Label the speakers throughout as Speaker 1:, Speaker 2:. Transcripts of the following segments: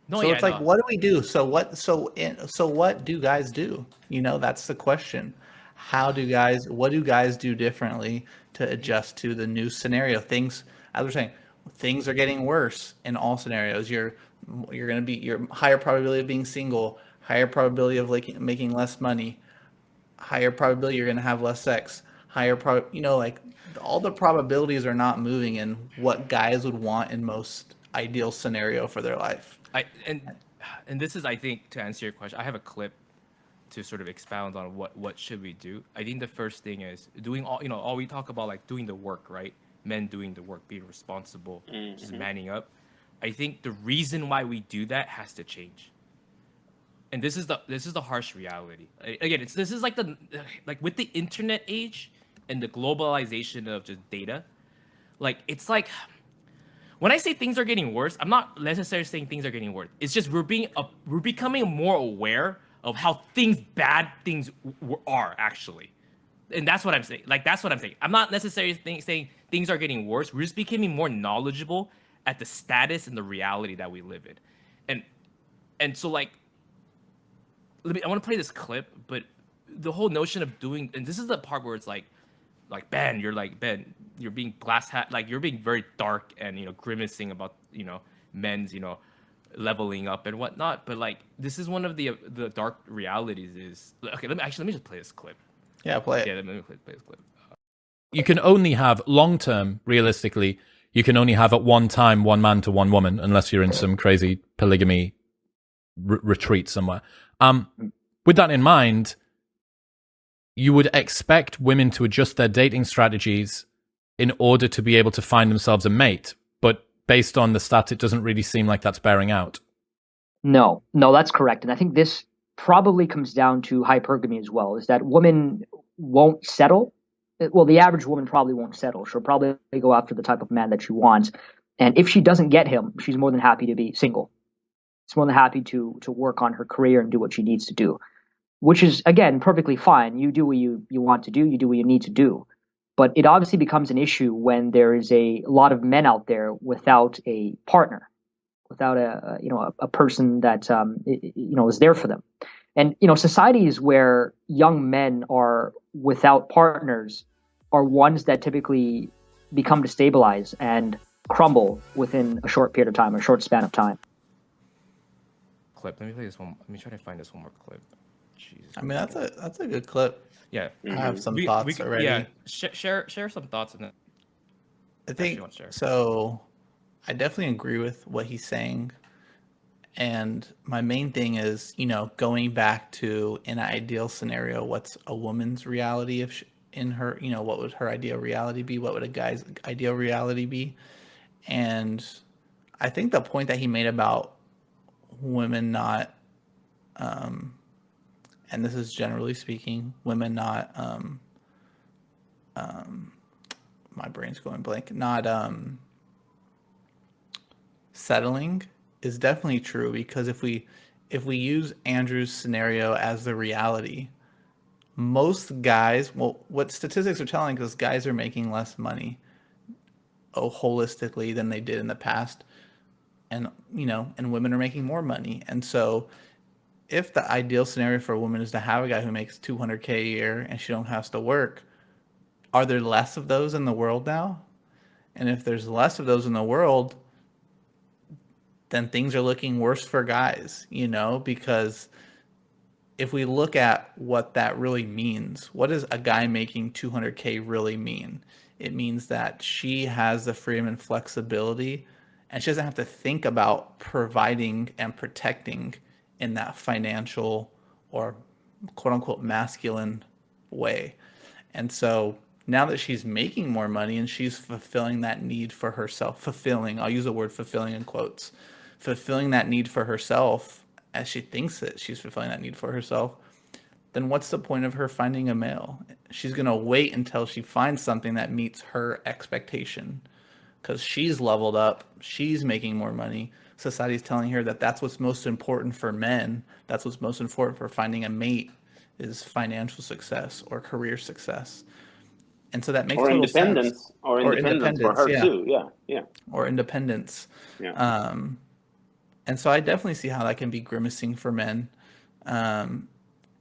Speaker 1: No,
Speaker 2: So
Speaker 1: yeah,
Speaker 2: it's like,
Speaker 1: no.
Speaker 2: what do we do? So what do guys do? That's the question. What do guys do differently to adjust to the new scenario? Things, as we're saying, things are getting worse in all scenarios. You're going to be your higher probability of being single, higher probability of like making less money, higher probability you're going to have less sex, like all the probabilities are not moving in what guys would want in most ideal scenario for their life.
Speaker 1: I and this is, I think, to answer your question. I have a clip to sort of expound on what should we do. I think the first thing is doing all we talk about, like doing the work, right? Men doing the work, being responsible, just
Speaker 3: Mm-hmm.
Speaker 1: manning up. I think the reason why we do that has to change. And this is the harsh reality. Again, this is like the like with the internet age and the globalization of just data. Like it's like when I say things are getting worse, I'm not necessarily saying things are getting worse. It's just we're becoming more aware of how bad things are actually, and that's what I'm saying. Like that's what I'm saying. I'm not necessarily saying things are getting worse. We're just becoming more knowledgeable at the status and the reality that we live in, and so like I want to play this clip, but the whole notion of doing, and this is the part where it's like Ben, you're being glass hat, like you're being very dark and grimacing about men's leveling up and whatnot. But like this is one of the dark realities. Is okay. Let me just play this clip.
Speaker 2: Yeah, play it.
Speaker 1: Yeah, let me play this clip.
Speaker 4: You can only have long term, realistically, you can only have at one time one man to one woman, unless you're in some crazy polygamy retreat somewhere. With that in mind, you would expect women to adjust their dating strategies in order to be able to find themselves a mate. But based on the stats, it doesn't really seem like that's bearing out.
Speaker 5: No, that's correct. And I think this probably comes down to hypergamy as well, is that women won't settle. Well, the average woman probably won't settle. She'll probably go after the type of man that she wants. And if she doesn't get him, she's more than happy to be single. She's more than happy to work on her career and do what she needs to do, which is, again, perfectly fine. You do what you want to do. You do what you need to do. But it obviously becomes an issue when there is a lot of men out there without a partner, without a person that is there for them. And societies where young men are without partners are ones that typically become destabilized and crumble within a short period of time, a short span of time.
Speaker 1: Clip. Let me play this one. Let me try to find this one more clip. Jesus.
Speaker 2: I mean, that's a good clip.
Speaker 1: Yeah.
Speaker 2: I have some thoughts already.
Speaker 1: Yeah. Share some thoughts on that.
Speaker 2: I think so. I definitely agree with what he's saying. And my main thing is, going back to in an ideal scenario, what's a woman's reality in her, what would her ideal reality be? What would a guy's ideal reality be? And I think the point that he made about women not, and this is generally speaking, women not, my brain's going blank, not settling is definitely true, because if we use Andrew's scenario as the reality, most guys, well, what statistics are telling us, guys are making less money holistically than they did in the past, and and women are making more money. And so if the ideal scenario for a woman is to have a guy who makes 200K a year and she don't have to work, are there less of those in the world now? And if there's less of those in the world, then things are looking worse for guys, because if we look at what that really means, what does a guy making 200K really mean? It means that she has the freedom and flexibility, and she doesn't have to think about providing and protecting in that financial or quote unquote masculine way. And so now that she's making more money and she's fulfilling that need for herself, I'll use the word fulfilling in quotes, fulfilling that need for herself as she thinks that she's fulfilling that need for herself, then what's the point of her finding a male? She's going to wait until she finds something that meets her expectation, because she's leveled up, she's making more money. Society's telling her that that's what's most important for men. That's what's most important for finding a mate, is financial success or career success. And so that makes total sense.
Speaker 3: Or independence for her too. Yeah.
Speaker 2: Or independence.
Speaker 3: Yeah.
Speaker 2: And so I definitely see how that can be grimacing for men. Um,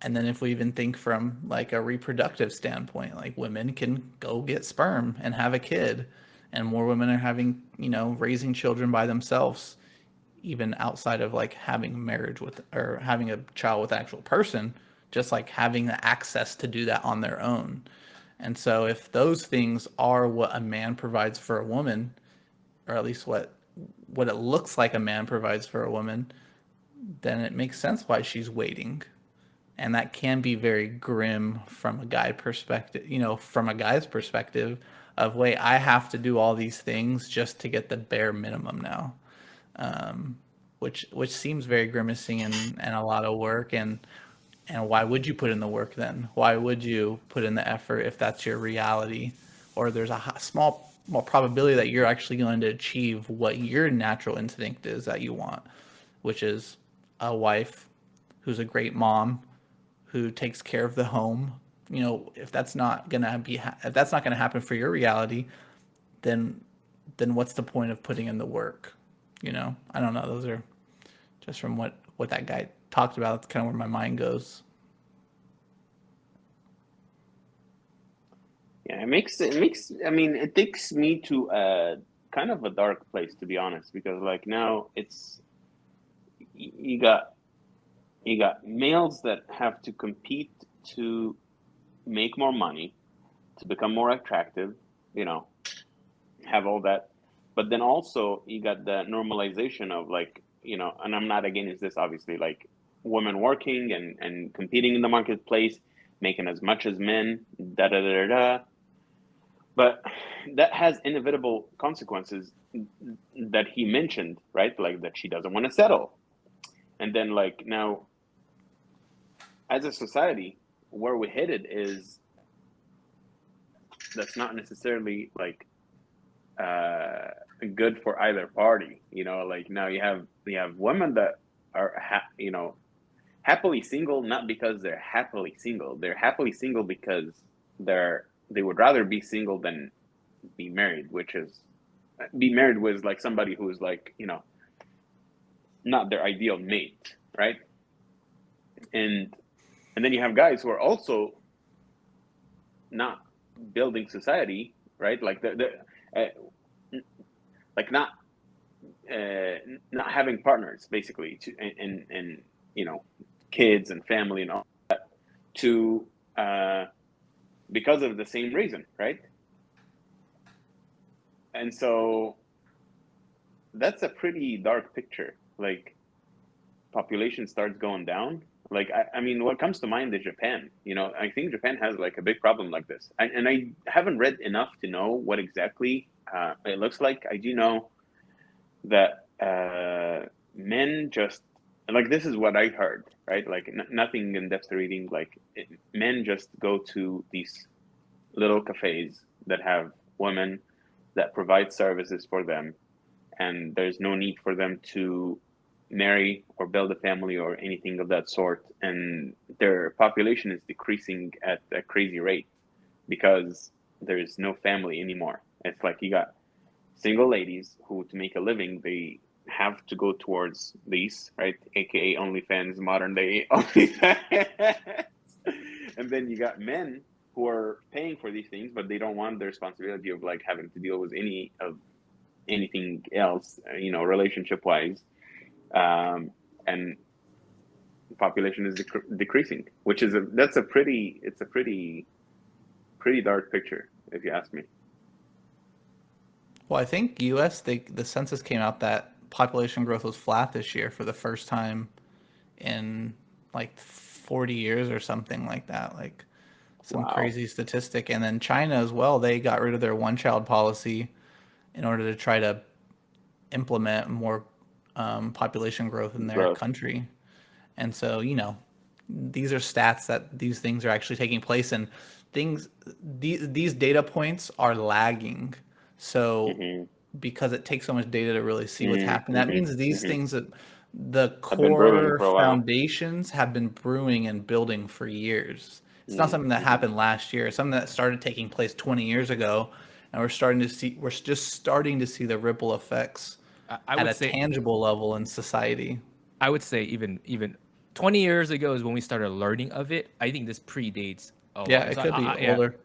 Speaker 2: and then if we even think from like a reproductive standpoint, like women can go get sperm and have a kid, and more women are having, raising children by themselves, even outside of like having marriage with or having a child with an actual person, just like having the access to do that on their own. And so if those things are what a man provides for a woman, or at least what it looks like a man provides for a woman, then it makes sense why she's waiting. And that can be very grim from a guy perspective, from a guy's perspective of, wait, I have to do all these things just to get the bare minimum now. Which seems very grimacing and a lot of work. And why would you put in the work then? Why would you put in the effort if that's your reality? Or there's a small probability that you're actually going to achieve what your natural instinct is that you want, which is a wife who's a great mom, who takes care of the home. If that's not gonna happen for your reality, then what's the point of putting in the work? I don't know. Those are just from what that guy talked about. That's kind of where my mind goes.
Speaker 3: Yeah, it takes me to a kind of a dark place, to be honest, because like now you got males that have to compete to make more money, to become more attractive, have all that. But then also you got the normalization of like, and I'm not against this, obviously, like women working and competing in the marketplace, making as much as men, da da da da. But that has inevitable consequences that he mentioned, right? Like that she doesn't want to settle. And then like now, as a society, where we're headed is that's not necessarily like good for either party. Like now you have women that are happily single, not because they're happily single. They're happily single because they would rather be single than be married, which is be married with like somebody who's like not their ideal mate, right? And then you have guys who are also not building society, right? Like like not having partners, basically, and kids and family and all that, to because of the same reason, right? And so that's a pretty dark picture. Like population starts going down. Like I mean, what comes to mind is Japan. I think Japan has like a big problem like this, and I haven't read enough to know what exactly it looks like. I do know that men just like, this is what I heard, right? Like nothing in depth reading. Like men just go to these little cafes that have women that provide services for them, and there's no need for them to marry or build a family or anything of that sort, and their population is decreasing at a crazy rate because there's no family anymore. It's like you got single ladies who, to make a living, they have to go towards these, right? AKA OnlyFans, modern day OnlyFans. And then you got men who are paying for these things, but they don't want the responsibility of like having to deal with anything else, relationship wise. And population is decreasing, which is it's a pretty dark picture, if you ask me.
Speaker 2: Well, I think U.S. the census came out that population growth was flat this year for the first time in like 40 years or something like that. Like some
Speaker 3: Wow.
Speaker 2: crazy statistic. And then China as well, they got rid of their one-child policy in order to try to implement more population growth in their country. And so, these are stats that these things are actually taking place, and these data points are lagging. So because it takes so much data to really see what's happening, that means these things that the core foundations have been brewing and building for years. It's not something that happened last year. It's something that started taking place 20 years ago, and we're just starting to see the ripple effects
Speaker 1: I
Speaker 2: at
Speaker 1: would
Speaker 2: a
Speaker 1: say
Speaker 2: tangible level in society.
Speaker 1: I would say even 20 years ago is when we started learning of it. I think this predates.
Speaker 2: Yeah, it could be older.